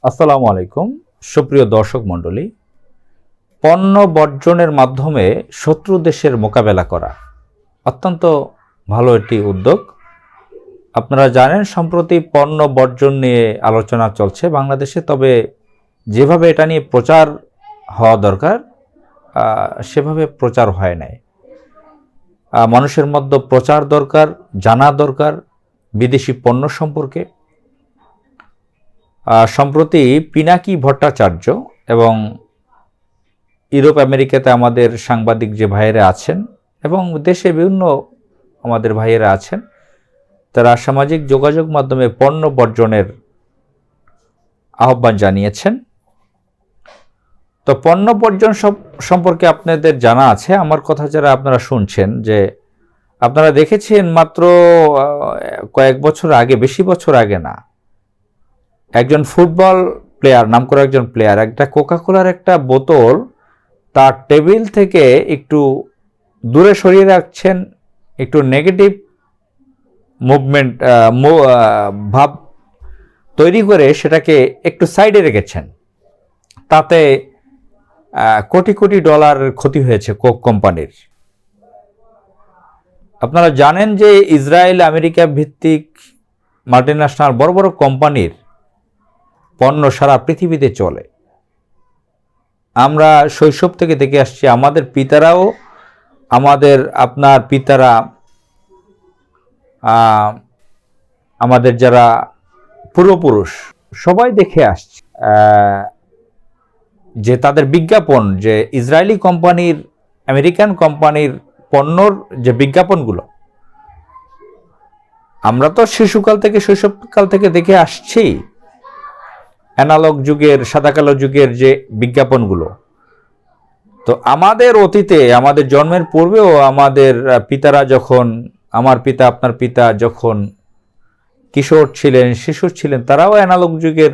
আসসালামু আলাইকুম সুপ্রিয় দর্শক মণ্ডলী। পণ্য বর্জনের মাধ্যমে শত্রু দেশের মোকাবেলা করা অত্যন্ত ভালো একটি উদ্যোগ। আপনারা জানেন সম্প্রতি পণ্য বর্জন নিয়ে আলোচনা চলছে বাংলাদেশে, তবে যেভাবে এটা নিয়ে প্রচার হওয়া দরকার সেভাবে প্রচার হয় নাই। মানুষের মধ্যে প্রচার দরকার, জানা দরকার বিদেশি পণ্য সম্পর্কে। সম্প্রতি পিনাকি ভট্টাচার্য এবং ইউরোপ আমেরিকাতে আমাদের সাংবাদিক যে ভাইয়েরা আছেন এবং দেশে বিভিন্ন আমাদের ভাইয়েরা আছেন, তারা সামাজিক যোগাযোগ মাধ্যমে পণ্য বর্জনের আহ্বান জানিয়েছেন। তো পণ্য বর্জন সম্পর্কে আপনাদের জানা আছে। আমার কথা যারা আপনারা শুনছেন, যে আপনারা দেখেছেন মাত্র কয়েক বছর আগে, বেশি বছর আগে না, একজন ফুটবল প্লেয়ার, নাম করা একজন প্লেয়ার, একটা কোকাকোলার একটা বোতল তার টেবিল থেকে একটু দূরে সরিয়ে রাখছেন, একটু নেগেটিভ মুভমেন্ট ভাব তৈরি করে সেটাকে একটু সাইডে রেখেছেন। তাতে কোটি কোটি ডলার ক্ষতি হয়েছে কোক কোম্পানির। আপনারা জানেন যে ইসরায়েল আমেরিকা ভিত্তিক মাল্টিন্যাশনাল বড় বড় কোম্পানির পণ্য সারা পৃথিবীতে চলে। আমরা শৈশব থেকে দেখে আসছি, আমাদের পিতারাও, আপনার পিতারা, আমাদের যারা পূর্বপুরুষ সবাই দেখে আসছে যে তাদের বিজ্ঞাপন, যে ইসরায়েলি কোম্পানির, আমেরিকান কোম্পানির পণ্যর যে বিজ্ঞাপনগুলো, আমরা তো শিশুকাল থেকে, শৈশবকাল থেকে দেখে আসছি। অ্যানালগ যুগের, সাদাকালো যুগের যে বিজ্ঞাপনগুলো, তো আমাদের অতীতে, আমাদের জন্মের পূর্বেও আমাদের পিতারা যখন, আমার পিতা, আপনার পিতা যখন কিশোর ছিলেন, শিশু ছিলেন, তারাও অ্যানালগ যুগের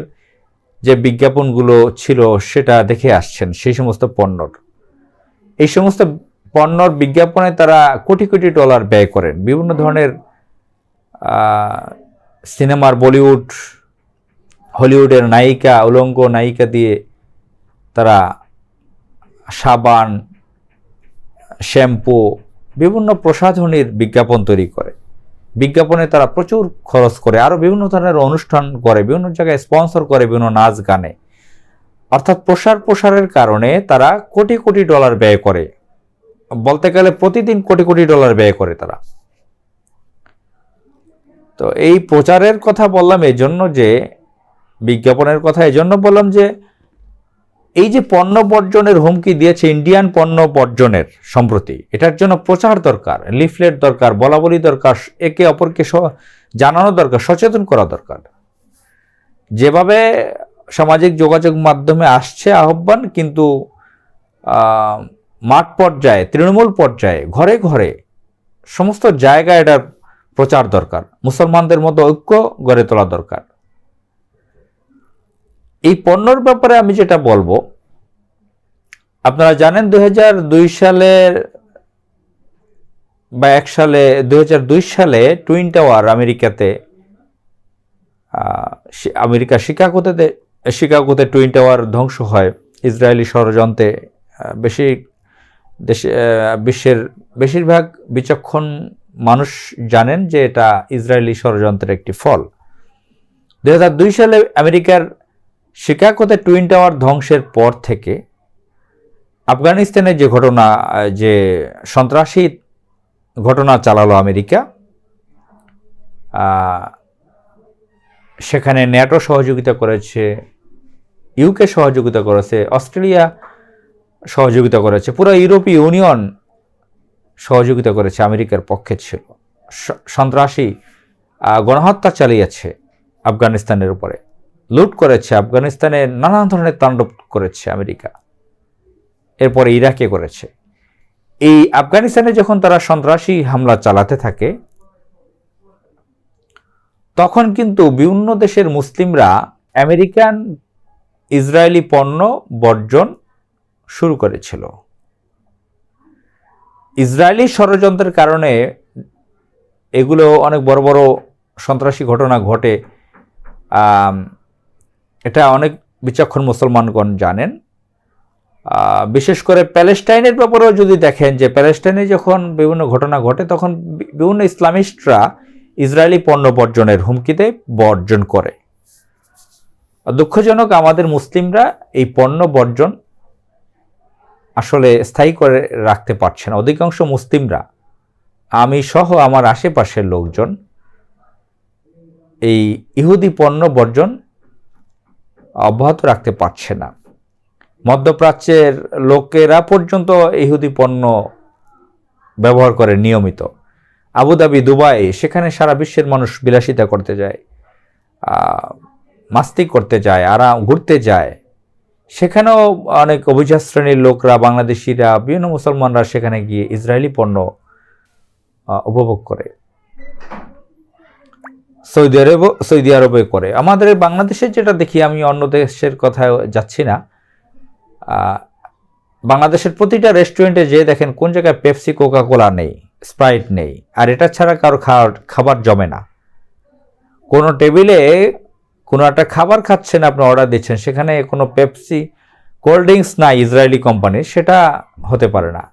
যে বিজ্ঞাপনগুলো ছিল সেটা দেখে আসছেন। সেই সমস্ত পণ্যর, এই সমস্ত পণ্যর বিজ্ঞাপনে তারা কোটি কোটি ডলার ব্যয় করেন। বিভিন্ন ধরনের সিনেমার, বলিউড, হলিউডের নায়িকা, উলঙ্গ নায়িকা দিয়ে তারা সাবান, শ্যাম্পু, বিভিন্ন প্রসাধনীর বিজ্ঞাপন তৈরি করে। বিজ্ঞাপনে তারা প্রচুর খরচ করে, আরও বিভিন্ন ধরনের অনুষ্ঠান করে, বিভিন্ন জায়গায় স্পন্সর করে, বিভিন্ন নাচ গানে। অর্থাৎ প্রসারের কারণে তারা কোটি কোটি ডলার ব্যয় করে। বলতে গেলে প্রতিদিন কোটি কোটি ডলার ব্যয় করে তারা। তো এই প্রচারের কথা বললাম এই জন্য, যে বিজ্ঞাপনের কথা এই জন্য বললাম, যে এই যে পণ্য বর্জনের হুমকি দিয়েছে, ইন্ডিয়ান পণ্য বর্জনের সম্প্রতি, এটার জন্য প্রচার দরকার, লিফলেট দরকার, বলাবলি দরকার, একে অপরকে জানানো দরকার, সচেতন করা দরকার। যেভাবে সামাজিক যোগাযোগ মাধ্যমে আসছে আহ্বান, কিন্তু মাঠ পর্যায়ে, তৃণমূল পর্যায়ে, ঘরে ঘরে, সমস্ত জায়গায় এটার প্রচার দরকার। মুসলমানদের মধ্যে ঐক্য গড়ে তোলা দরকার। এই পণ্যর ব্যাপারে আমি যেটা বলবো, আপনারা জানেন 2002 সালের বা 2002 সালে টুইন টাওয়ার আমেরিকাতে, শিকাগোতে টুইন টাওয়ার ধ্বংস হয় ইসরায়েলি ষড়যন্ত্রে। বিশ্বের বেশিরভাগ বিচক্ষণ মানুষ জানেন যে এটা ইসরায়েলি ষড়যন্ত্রের একটি ফল। 2002 সালে আমেরিকার শিকাগোতে টুইন টাওয়ার ধ্বংসের পর থেকে আফগানিস্তানের যে ঘটনা, যে সন্ত্রাসী ঘটনা চালালো আমেরিকা, সেখানে ন্যাটো সহযোগিতা করেছে, ইউকে সহযোগিতা করেছে, অস্ট্রেলিয়া সহযোগিতা করেছে, পুরো ইউরোপীয় ইউনিয়ন সহযোগিতা করেছে, আমেরিকার পক্ষে ছিল। সন্ত্রাসী গণহত্যা চালিয়েছে আফগানিস্তানের উপরে, লুট করেছে, আফগানিস্তানে নানান ধরনের তাণ্ডব করেছে আমেরিকা, এরপরে ইরাকে করেছে। এই আফগানিস্তানে যখন তারা সন্ত্রাসী হামলা চালাতে থাকে, তখন কিন্তু বিভিন্ন দেশের মুসলিমরা আমেরিকান, ইসরায়েলি পণ্য বর্জন শুরু করেছিল। ইসরায়েলি ষড়যন্ত্রের কারণে এগুলো অনেক বড় বড় সন্ত্রাসী ঘটনা ঘটে। এটা অনেক বিচক্ষণ মুসলমানগণ জানেন। বিশেষ করে প্যালেস্টাইনের ব্যাপারেও যদি দেখেন যে প্যালেস্টাইনে যখন বিভিন্ন ঘটনা ঘটে তখন বিভিন্ন ইসলামিস্টরা ইসরায়েলি পণ্য বর্জনের হুমকিতে বর্জন করে। দুঃখজনক আমাদের মুসলিমরা এই পণ্য বর্জন আসলে স্থায়ী করে রাখতে পারছে না। অধিকাংশ মুসলিমরা, আমি সহ আমার আশেপাশের লোকজন, এই ইহুদি পণ্য বর্জন অব্যাহত রাখতে পারছে না। মধ্যপ্রাচ্যের লোকেরা পর্যন্ত ইহুদি পণ্য ব্যবহার করে নিয়মিত। আবুধাবি, দুবাই, সেখানে সারা বিশ্বের মানুষ বিলাসিতা করতে যায়, মাস্তি করতে যায়, আরাম ঘুরতে যায়। সেখানেও অনেক অভিজাত শ্রেণীর লোকরা, বাংলাদেশিরা, বিভিন্ন মুসলমানরা সেখানে গিয়ে ইসরায়েলি পণ্য উপভোগ করে। সৌদি আরবে করে। আমাদের বাংলাদেশে যেটা দেখি, আমি অন্য দেশের কথায় যাচ্ছি না, বাংলাদেশের প্রতিটা রেস্টুরেন্টে যে দেখেন কোন জায়গায় পেপসি, কোকা কোলা নেই, স্প্রাইট নেই, আর এটা ছাড়া কারো খাবার জমে না। কোনো টেবিলে কোনো একটা খাবার খাচ্ছেন, আপনি অর্ডার দিচ্ছেন, সেখানে কোনো পেপসি, কোল্ড ড্রিঙ্কস নাই ইসরায়েলি কোম্পানির, সেটা হতে পারে না।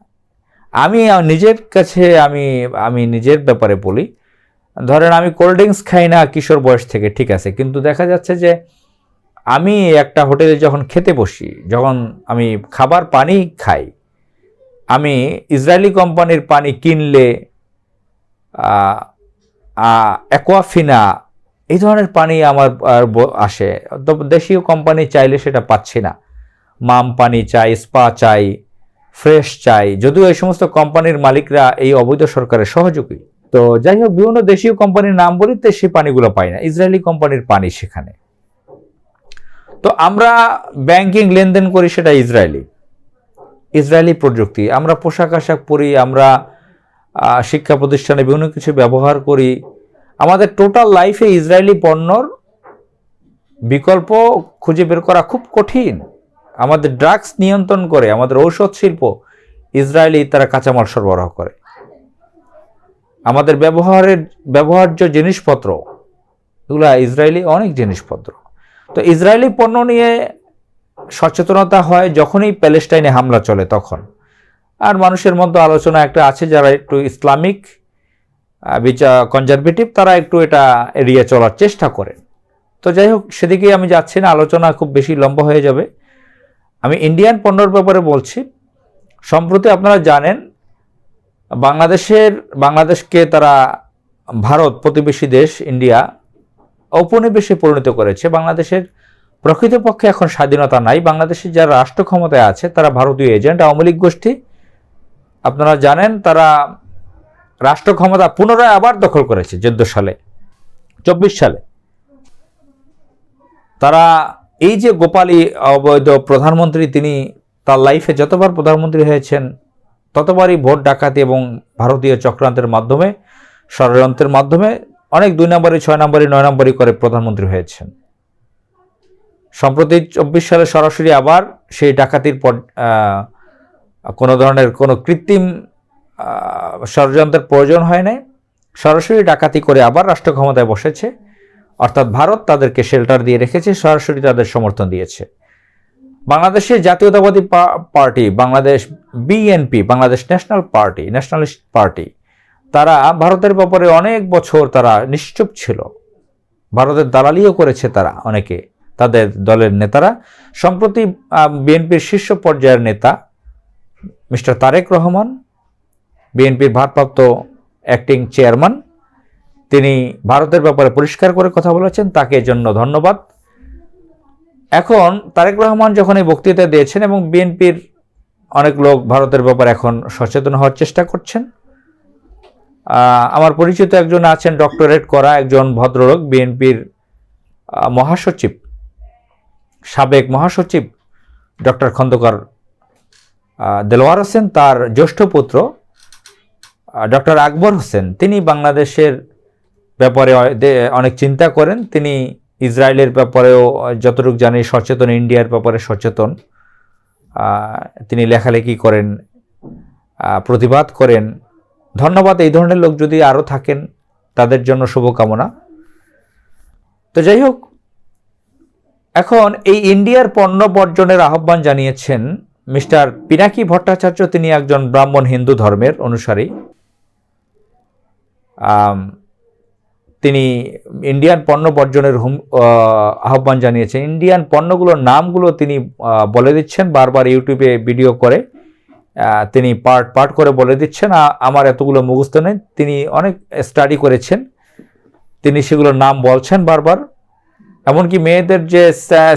আমি নিজের কাছে আমি নিজের ব্যাপারে বলি, ধরেন আমি কোল্ড ড্রিঙ্কস খাই না কিশোর বয়স থেকে, ঠিক আছে, কিন্তু দেখা যাচ্ছে যে আমি একটা হোটেলে যখন খেতে বসি, যখন আমি খাবার পানি খাই, আমি ইসরায়েলি কোম্পানির পানি কিনলে অ্যাকোয়াফিনা এই ধরনের পানি আমার আসে। তো দেশীয় কোম্পানি চাইলে সেটা পাচ্ছি না। মাম পানি চাই, স্পা চাই, ফ্রেশ চাই, যদিও এই সমস্ত কোম্পানির মালিকরা এই অবৈধ সরকারের সহযোগী। তো যাই হোক, বিভিন্ন দেশীয় কোম্পানির নাম বলিতে সেই পানিগুলো পাই না, ইসরায়েলি কোম্পানির পানি সেখানে। তো আমরা ব্যাংকিং লেনদেন করি, সেটা ইসরায়েলি প্রযুক্তি। আমরা পোশাক আশাক পরি, আমরা শিক্ষা প্রতিষ্ঠানে বিভিন্ন কিছু ব্যবহার করি। আমাদের টোটাল লাইফে ইসরায়েলি পণ্যর বিকল্প খুঁজে বের করা খুব কঠিন। আমাদের ড্রাগস নিয়ন্ত্রণ করে, আমাদের ঔষধ শিল্প ইসরায়েলি, তারা কাঁচামাল সরবরাহ করে। আমাদের ব্যবহার্য জিনিসপত্র, এগুলা ইসরায়েলি অনেক জিনিসপত্র। তো ইসরায়েলি পণ্য নিয়ে সচেতনতা হয় যখনই প্যালেস্টাইনে হামলা চলে তখন। আর মানুষের মধ্যে আলোচনা একটা আছে, যারা একটু ইসলামিক কনজারভেটিভ, তারা একটু এটা এড়িয়ে চলার চেষ্টা করে। তো যাই হোক, সেদিকেই আমি যাচ্ছি না, আলোচনা খুব বেশি লম্বা হয়ে যাবে। আমি ইন্ডিয়ান পণ্যর ব্যাপারে বলছি। সম্প্রতি আপনারা জানেন, বাংলাদেশকে তারা, ভারত প্রতিবেশী দেশ ইন্ডিয়া, ঔপনিবেশে পরিণত করেছে। বাংলাদেশের প্রকৃতপক্ষে এখন স্বাধীনতা নাই। বাংলাদেশের যারা রাষ্ট্র ক্ষমতায় আছে তারা ভারতীয় এজেন্ট, আওয়ামী লীগ গোষ্ঠী। আপনারা জানেন, তারা রাষ্ট্র ক্ষমতা পুনরায় আবার দখল করেছে 24 সালে। তারা এই যে গোপালী অবৈধ প্রধানমন্ত্রী, তিনি তার লাইফে যতবার প্রধানমন্ত্রী হয়েছেন ততবারই ভোট ডাকাতি এবং ভারতীয় চক্রান্তের মাধ্যমে, ষড়যন্ত্রের মাধ্যমে অনেক 2 নম্বরই, 6 নম্বরই, 9 নম্বরই করে প্রধানমন্ত্রী হয়েছেন। সম্প্রতি 24 সালে সরাসরি আবার সেই ডাকাতির কোনো ধরনের কোনো কৃত্রিম ষড়যন্ত্রের প্রয়োজন হয় নাই, সরাসরি ডাকাতি করে আবার রাষ্ট্র ক্ষমতায় বসেছে। অর্থাৎ ভারত তাদেরকে শেল্টার দিয়ে রেখেছে, সরাসরি তাদের সমর্থন দিয়েছে। বাংলাদেশের জাতীয়তাবাদী party, Bangladesh BNP, Bangladesh nationalist party, তারা ভারতের ব্যাপারে অনেক বছর তারা নিশ্চুপ ছিল। ভারতের দালালিও করেছে তারা, অনেকে, তাদের দলের নেতারা। সম্প্রতি বিএনপির শীর্ষ পর্যায়ের নেতা মিস্টার তারেক রহমান, বিএনপির ভারপ্রাপ্ত অ্যাক্টিং চেয়ারম্যান, তিনি ভারতের ব্যাপারে পরিষ্কার করে কথা বলেছেন, তাকে জন্য ধন্যবাদ। এখন তারেক রহমান যখন এই বক্তৃতা দিয়েছেন, এবং বিএনপির অনেক লোক ভারতের ব্যাপারে এখন সচেতন হওয়ার চেষ্টা করছেন। আমার পরিচিত একজন আছেন, ডক্টরেট করা একজন ভদ্রলোক, বিএনপির মহাসচিব, সাবেক মহাসচিব ডক্টর খন্দকার দেলোয়ার হোসেন, তার জ্যেষ্ঠ পুত্র ডক্টর আকবর হোসেন, তিনি বাংলাদেশের ব্যাপারে অনেক চিন্তা করেন। তিনি ইসরায়েলের ব্যাপারেও যতটুকু জানি সচেতন, ইন্ডিয়ার ব্যাপারে সচেতন। তিনি লেখালেখি করেন, প্রতিবাদ করেন। ধন্যবাদ। এই ধরনের লোক যদি আরও থাকেন, তাদের জন্য শুভকামনা। তো যাই হোক, এখন এই ইন্ডিয়ার পণ্য বর্জনের আহ্বান জানিয়েছেন মিস্টার পিনাকি ভট্টাচার্য। তিনি একজন ব্রাহ্মণ হিন্দু ধর্মের অনুসারী। তিনি ইন্ডিয়ান পণ্য বর্জনের আহ্বান জানিয়েছেন। ইন্ডিয়ান পণ্যগুলোর নামগুলো তিনি বলে দিচ্ছেন, বারবার ইউটিউবে ভিডিও করে তিনি পার্ট করে বলে দিচ্ছেন। আমার এতগুলো মুখস্থ নেই, তিনি অনেক স্টাডি করেছেন, তিনি সেগুলোর নাম বলছেন বারবার। এমনকি মেয়েদের যে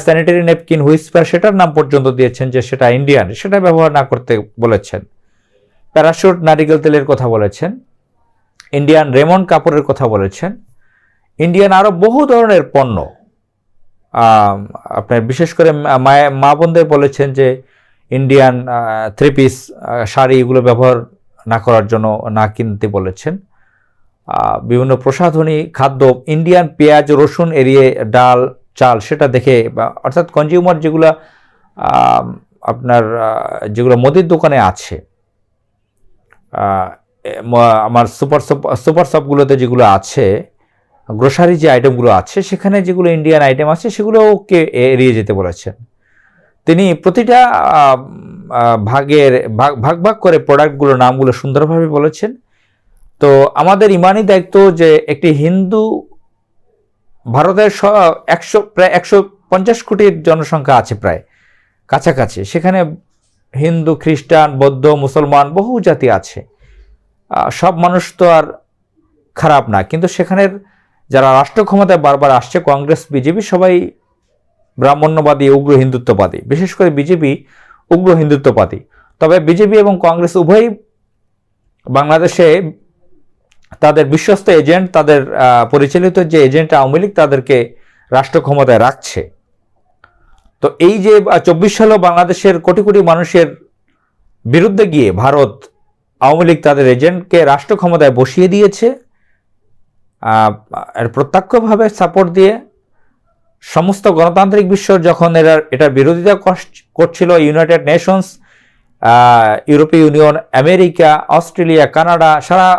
স্যানিটারি ন্যাপকিন হুইসপার সেটার নাম পর্যন্ত দিয়েছেন যে সেটা ইন্ডিয়ান, সেটা ব্যবহার না করতে বলেছেন। প্যারাশুট নারিকেল তেলের কথা বলেছেন, ইন্ডিয়ান রেমন কাপড়ের কথা বলেছেন, ইন্ডিয়ান আরও বহু ধরনের পণ্য আপনার বিশেষ করে মা বোনদের বলেছেন যে ইন্ডিয়ান থ্রি পিস শাড়ি এগুলো ব্যবহার না করার জন্য না কিনতে বলেছেন। বিভিন্ন প্রসাধনী খাদ্য, ইন্ডিয়ান পেঁয়াজ রসুন এড়িয়ে ডাল চাল সেটা দেখে, অর্থাৎ কনজিউমার যেগুলো আপনার যেগুলো মুদির দোকানে আছে, আমার সুপার শপগুলোতে যেগুলো আছে, গ্রোসারি যে আইটেমগুলো আছে সেখানে যেগুলো ইন্ডিয়ান আইটেম আছে সেগুলোকে এড়িয়ে যেতে বলেছেন। তিনি প্রতিটা ভাগ করে প্রোডাক্টগুলোর নামগুলো সুন্দরভাবে বলেছেন। তো আমাদের ইমানি দায়িত্ব যে একটি হিন্দু, ভারতের প্রায় 150 কোটির জনসংখ্যা আছে প্রায় কাছাকাছি, সেখানে হিন্দু, খ্রিস্টান, বৌদ্ধ, মুসলমান বহু জাতি আছে। সব মানুষ তো আর খারাপ না, কিন্তু সেখানের যারা রাষ্ট্র ক্ষমতায় বারবার আসছে, কংগ্রেস বিজেপি, সবাই ব্রাহ্মণ্যবাদী, উগ্র হিন্দুত্ববাদী। বিশেষ করে বিজেপি উগ্র হিন্দুত্ববাদী। তবে বিজেপি এবং কংগ্রেস উভয়ই বাংলাদেশে তাদের বিশ্বস্ত এজেন্ট, তাদের পরিচালিত যে এজেন্ট আওয়ামী লীগ তাদেরকে রাষ্ট্র ক্ষমতায় রাখছে। তো এই যে 24 সালেও বাংলাদেশের কোটি কোটি মানুষের বিরুদ্ধে গিয়ে ভারত আওয়ামী লীগ তাদের এজেন্টকে রাষ্ট্র ক্ষমতায় বসিয়ে দিয়েছে, এর প্রত্যক্ষভাবে সাপোর্ট দিয়ে সমস্ত গণতান্ত্রিক বিশ্ব যখন এটার বিরোধিতা করছিল, ইউনাইটেড নেশনস, ইউরোপীয় ইউনিয়ন, আমেরিকা, অস্ট্রেলিয়া, কানাডা, সারা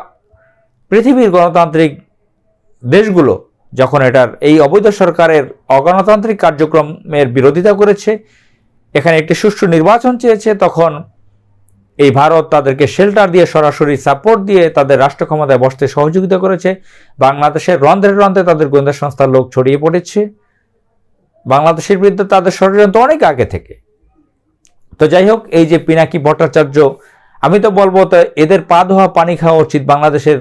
পৃথিবীর গণতান্ত্রিক দেশগুলো যখন এটার এই অবৈধ সরকারের অগণতান্ত্রিক কার্যক্রমের বিরোধিতা করেছে, এখানে একটি সুষ্ঠু নির্বাচন চেয়েছে, তখন এই ভারত তাদেরকে শেল্টার দিয়ে, সরাসরি সাপোর্ট দিয়ে তাদের রাষ্ট্র ক্ষমতায় বসতে সহযোগিতা করেছে। বাংলাদেশের রন্ধ্রে রন্ধ্রে তাদের গোয়েন্দা সংস্থার লোক ছড়িয়ে পড়েছে। বাংলাদেশের বিরুদ্ধে তাদের ষড়যন্ত্র অনেক আগে থেকে। তো যাই হোক, এই যে পিনাকি ভট্টাচার্য, আমি তো বলবো তো এদের পা ধোয়া পানি খাওয়া উচিত বাংলাদেশের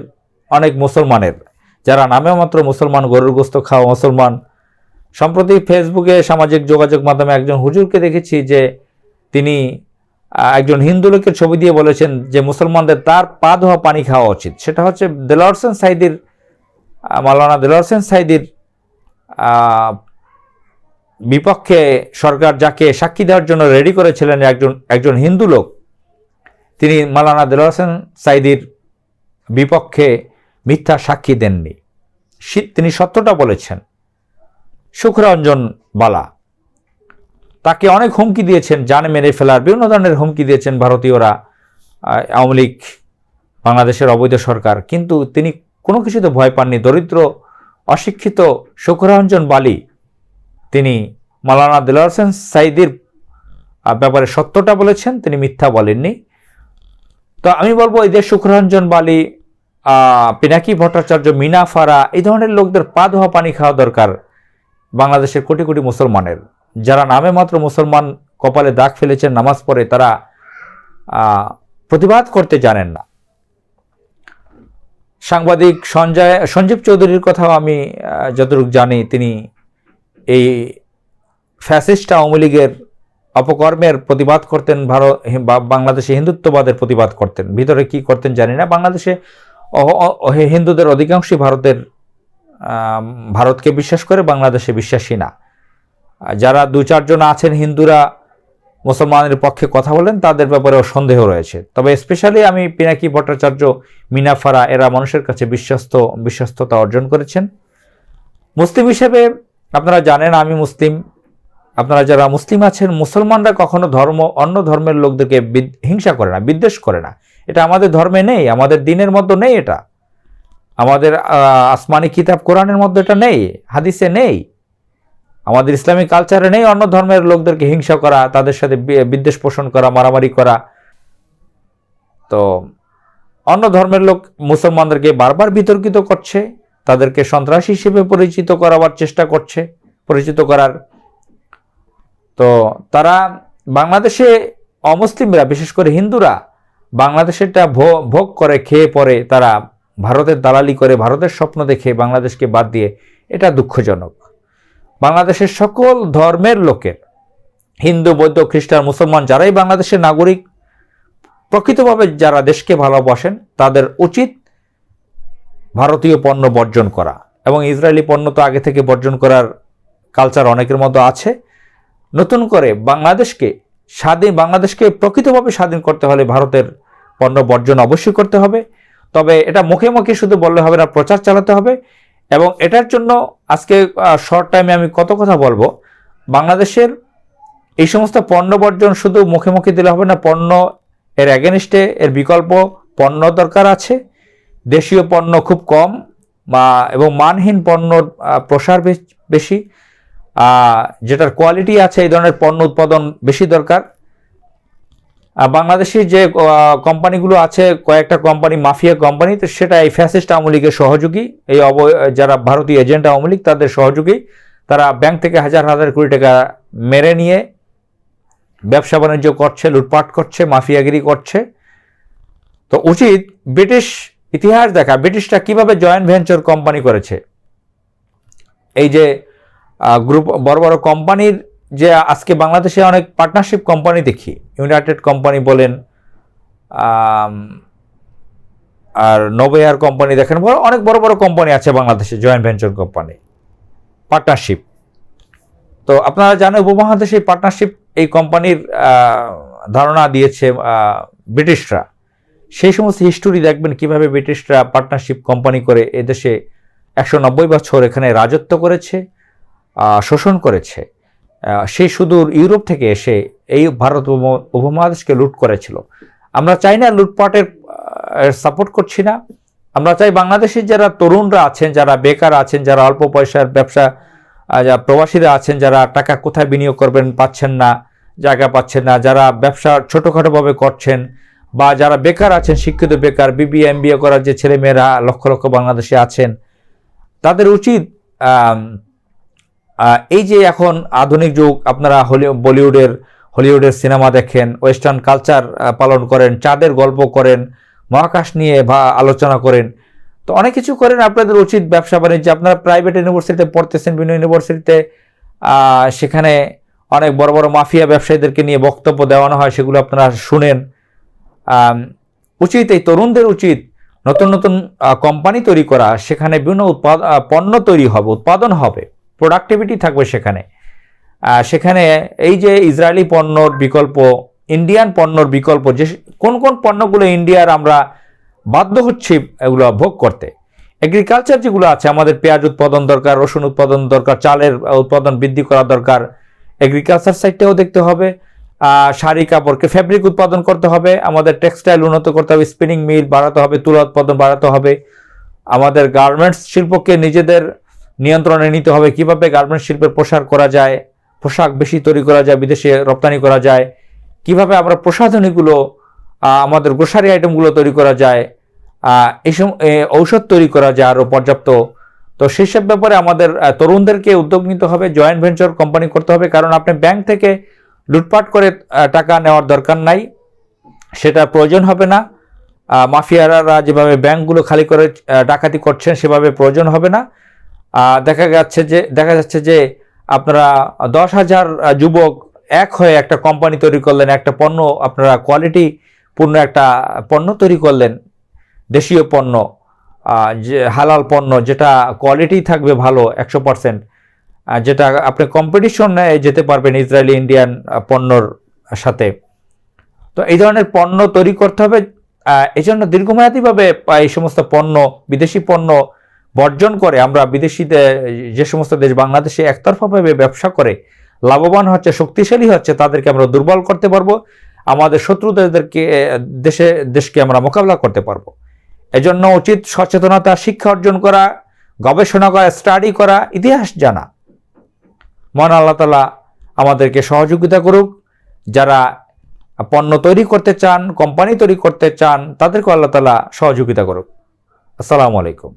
অনেক মুসলমানের, যারা নামে মাত্র মুসলমান, গরুর গোস্ত খাওয়া মুসলমান। সম্প্রতি ফেসবুকে, সামাজিক যোগাযোগ মাধ্যমে একজন হুজুরকে দেখেছি যে তিনি একজন হিন্দু লোকের ছবি দিয়ে বলেছেন যে মুসলমানদের তার পা ধোয়া পানি খাওয়া উচিত। সেটা হচ্ছে দেলোয়ার হোসেন সাঈদীর, মাওলানা দেলোয়ার হোসেন সাঈদীর বিপক্ষে সরকার যাকে সাক্ষী দেওয়ার জন্য রেডি করেছিলেন, একজন হিন্দু লোক, তিনি মাওলানা দেলোয়ার হোসেন সাঈদীর বিপক্ষে মিথ্যা সাক্ষী দেননি, তিনি সত্যটা বলেছেন। সুখরঞ্জন বালা তাকে অনেক হুমকি দিয়েছেন, জানে মেরে ফেলার বিভিন্ন ধরনের হুমকি দিয়েছেন ভারতীয়রা, আওয়ামী লীগ, বাংলাদেশের অবৈধ সরকার, কিন্তু তিনি কোনো কিছুতে ভয় পাননি। দরিদ্র অশিক্ষিত সুখরঞ্জন বালি তিনি মাওলানা দেলোয়ার হোসেন সাঈদীর ব্যাপারে সত্যটা বলেছেন, তিনি মিথ্যা বলেননি। তো আমি বলবো এই যে সুখরঞ্জন বালি, পিনাকি ভট্টাচার্য, মিনা ফারা, এই ধরনের লোকদের পা ধোয়া পানি খাওয়া দরকার বাংলাদেশের কোটি কোটি মুসলমানের, যারা নামে মাত্র মুসলমান, কপালে দাগ ফেলেছেন, নামাজ পড়ে, তারা প্রতিবাদ করতে জানেন না। সাংবাদিক সঞ্জীব চৌধুরীর কথাও আমি যতটুকু জানি, তিনি এই ফ্যাসিস্ট আওয়ামী লীগের অপকর্মের প্রতিবাদ করতেন, বাংলাদেশে হিন্দুত্ববাদের প্রতিবাদ করতেন। ভিতরে কি করতেন জানি না। বাংলাদেশে হিন্দুদের অধিকাংশই ভারতকে বিশ্বাস করে, বাংলাদেশে বিশ্বাসী না। যারা 2-4 জন আছেন হিন্দুরা মুসলমানের পক্ষে কথা বলেন, তাদের ব্যাপারেও সন্দেহ রয়েছে। তবে স্পেশালি আমি পিনাকি ভট্টাচার্য, মিনা ফারা, এরা মানুষের কাছে বিশ্বস্ততা অর্জন করেছেন। মুসলিম হিসেবে আপনারা জানেন আমি মুসলিম, আপনারা যারা মুসলিম আছেন, মুসলমানরা কখনো অন্য ধর্মের লোকদেরকে হিংসা করে না, বিদ্বেষ করে না। এটা আমাদের ধর্মে নেই, আমাদের দিনের মধ্যে নেই, এটা আমাদের আসমানি কিতাব কোরআনের মধ্যে এটা নেই, হাদিসে নেই। আমাদের ইসলামিক কালচারে নেই অন্য ধর্মের লোকদেরকে হিংসা করা, তাদের সাথে বিদ্বেষ পোষণ করা, মারামারি করা। তো অন্য ধর্মের লোক মুসলমানদেরকে বারবার বিতর্কিত করছে, তাদেরকে সন্ত্রাসী হিসেবে পরিচিত করাবার চেষ্টা করছে, পরিচিত করার। তো তারা বাংলাদেশে অমুসলিমরা, বিশেষ করে হিন্দুরা বাংলাদেশেরটা ভোগ করে খেয়ে পরে তারা ভারতের দালালি করে, ভারতের স্বপ্ন দেখে বাংলাদেশকে বাদ দিয়ে, এটা দুঃখজনক। বাংলাদেশের সকল ধর্মের লোকের, হিন্দু, বৌদ্ধ, খ্রিস্টান, মুসলমান যারাই বাংলাদেশের নাগরিক, প্রকৃতভাবে যারা দেশকে ভালোবাসেন, তাদের উচিত ভারতীয় পণ্য বর্জন করা। এবং ইসরায়েলি পণ্য তো আগে থেকে বর্জন করার কালচার অনেকের মধ্যে আছে। নতুন করে বাংলাদেশকে প্রকৃতভাবে স্বাধীন করতে হলে ভারতের পণ্য বর্জন অবশ্যই করতে হবে। তবে এটা মুখে মুখে শুধু বললে হবে না, প্রচার চালাতে হবে। এবং এটার জন্য আজকে শর্ট টাইমে আমি কত কথা বলবো। বাংলাদেশের এই সমস্ত পণ্য বর্জন শুধু মুখে মুখে দিলে হবে না, পণ্য এর অ্যাগেনিস্টে এর বিকল্প পণ্য দরকার আছে। দেশীয় পণ্য খুব কম এবং মানহীন পণ্যর প্রসার বেশি, যেটার কোয়ালিটি আছে, এই ধরনের পণ্য উৎপাদন বেশি দরকার। বাংলাদেশি যে কোম্পানিগুলো আছে, কয়েকটা কোম্পানি মাফিয়া কোম্পানি, তো সেটা এই ফ্যাসিস্ট আওয়ামী লীগের সহযোগী, এই যারা ভারতীয় এজেন্ট আওয়ামী লীগ তাদের সহযোগী। তারা ব্যাংক থেকে হাজার হাজার কোটি টাকা মেরে নিয়ে ব্যবসা বাণিজ্য করছে, লুটপাট করছে, মাফিয়াগিরি করছে। তো উচিত ব্রিটিশ ইতিহাস দেখা, ব্রিটিশরা কিভাবে জয়েন্ট ভেঞ্চার কোম্পানি করেছে। এই যে গ্রুপ বড় বড় কোম্পানির যে আজকে বাংলাদেশে অনেক পার্টনারশিপ কোম্পানি দেখি, ইউনাইটেড কোম্পানি বলেন, আর নোভেয়ার কোম্পানি দেখেন, অনেক বড় বড় কোম্পানি আছে বাংলাদেশে, জয়েন্ট ভেঞ্চার কোম্পানি, পার্টনারশিপ। তো আপনারা জানেন উপমহাদেশে এই পার্টনারশিপ, এই কোম্পানির ধারণা দিয়েছে ব্রিটিশরা। সেই সমস্ত হিস্টোরি দেখবেন কিভাবে ব্রিটিশরা পার্টনারশিপ কোম্পানি করে এদেশে 190 বছর এখানে রাজত্ব করেছে, শোষণ করেছে। সেই সুদূর ইউরোপ থেকে এসে এই ভারত উপমহাদেশকে লুট করেছিল। আমরা চাই না লুটপাটের সাপোর্ট করছি না। আমরা চাই বাংলাদেশের যারা তরুণরা আছেন, যারা বেকার আছেন, যারা অল্প পয়সার ব্যবসা, প্রবাসীরা আছেন, যারা টাকা কোথায় বিনিয়োগ করবেন পাচ্ছেন না, জায়গা পাচ্ছেন না, যারা ব্যবসা ছোটোখাটোভাবে করছেন, বা যারা বেকার আছেন, শিক্ষিত বেকার, বিবিএ এমবিএ করার যে ছেলেমেয়েরা লক্ষ লক্ষ বাংলাদেশে আছেন, তাদের উচিত এই যে এখন আধুনিক যুগ, আপনারা হলিউডের সিনেমা দেখেন, ওয়েস্টার্ন কালচার পালন করেন, চাঁদের গল্প করেন, মহাকাশ নিয়ে আলোচনা করেন, তো অনেক কিছু করেন। আপনাদের উচিত ব্যবসা বাণিজ্য, আপনারা প্রাইভেট ইউনিভার্সিটিতে পড়তেছেন, বিভিন্ন ইউনিভার্সিটিতে সেখানে অনেক বড় বড় মাফিয়া ব্যবসায়ীদেরকে নিয়ে বক্তব্য দেওয়ানো হয়, সেগুলো আপনারা শুনেন। উচিত এই তরুণদের উচিত নতুন নতুন কোম্পানি তৈরি করা, সেখানে বিভিন্ন পণ্য তৈরি হবে, উৎপাদন হবে, প্রোডাক্টিভিটি থাকবে সেখানে এই যে ইসরায়েলি পণ্যর বিকল্প, ইন্ডিয়ান পণ্যর বিকল্প, যে কোন কোন পণ্যগুলো ইন্ডিয়ার আমরা বাধ্য হচ্ছি এগুলো ভোগ করতে। এগ্রিকালচার যেগুলো আছে, আমাদের পেঁয়াজ উৎপাদন দরকার, রসুন উৎপাদন দরকার, চালের উৎপাদন বৃদ্ধি করা দরকার, এগ্রিকালচার সাইডটাও দেখতে হবে। শাড়ি কাপড়কে ফ্যাব্রিক উৎপাদন করতে হবে, আমাদের টেক্সটাইল উন্নত করতে হবে, স্পিনিং মিল বাড়াতে হবে, তুলা উৎপাদন বাড়াতে হবে, আমাদের গার্মেন্টস শিল্পকে নিজেদের নিয়ন্ত্রণে নিতে হবে, কিভাবে গার্মেন্টস শিল্পের প্রসার করা যায়, পোশাক বেশি তৈরি করা যায়, বিদেশে রপ্তানি করা যায়, কিভাবে আমরা প্রসাধনীগুলো, আমাদের গ্রোসারি আইটেমগুলো তৈরি করা যায়, ঔষধ তৈরি করা যায় আরও পর্যাপ্ত। তো সেসব ব্যাপারে আমাদের তরুণদেরকে উদ্যোগ নিতে হবে, জয়েন্ট ভেঞ্চার কোম্পানি করতে হবে। কারণ আপনি ব্যাংক থেকে লুটপাট করে টাকা নেওয়ার দরকার নাই, সেটা প্রয়োজন হবে না। মাফিয়ারা যেভাবে ব্যাংকগুলো খালি করে ডাকাতি করছেন, সেভাবে প্রয়োজন হবে না। দেখা যাচ্ছে যে আপনারা 10,000 যুবক এক হয়ে একটা কোম্পানি তৈরি করলেন, একটা পণ্য, আপনারা কোয়ালিটি পূর্ণ একটা পণ্য তৈরি করলেন, দেশীয় পণ্য, যে হালাল পণ্য, যেটা কোয়ালিটি থাকবে ভালো 100%, যেটা আপনি কম্পিটিশনে যেতে পারবেন ইসরায়েলি ইন্ডিয়ান পণ্যর সাথে। তো এই ধরনের পণ্য তৈরি করতে হবে। এই জন্য দীর্ঘমেয়াদীভাবে এই সমস্ত পণ্য, বিদেশি পণ্য বর্জন করে আমরা বিদেশিতে যে সমস্ত দেশ বাংলাদেশে একতরফাভাবে ব্যবসা করে লাভবান হচ্ছে, শক্তিশালী হচ্ছে, তাদেরকে আমরা দুর্বল করতে পারবো, আমাদের শত্রুদেরকে দেশকে আমরা মোকাবিলা করতে পারবো। এজন্য উচিত সচেতনতা, শিক্ষা অর্জন করা, গবেষণা করা, স্টাডি করা, ইতিহাস জানা। মহান আল্লাহ তাআলা আমাদেরকে সহযোগিতা করুক। যারা পণ্য তৈরি করতে চান, কোম্পানি তৈরি করতে চান, তাদেরকে আল্লাহ তাআলা সহযোগিতা করুক। আসসালামু আলাইকুম।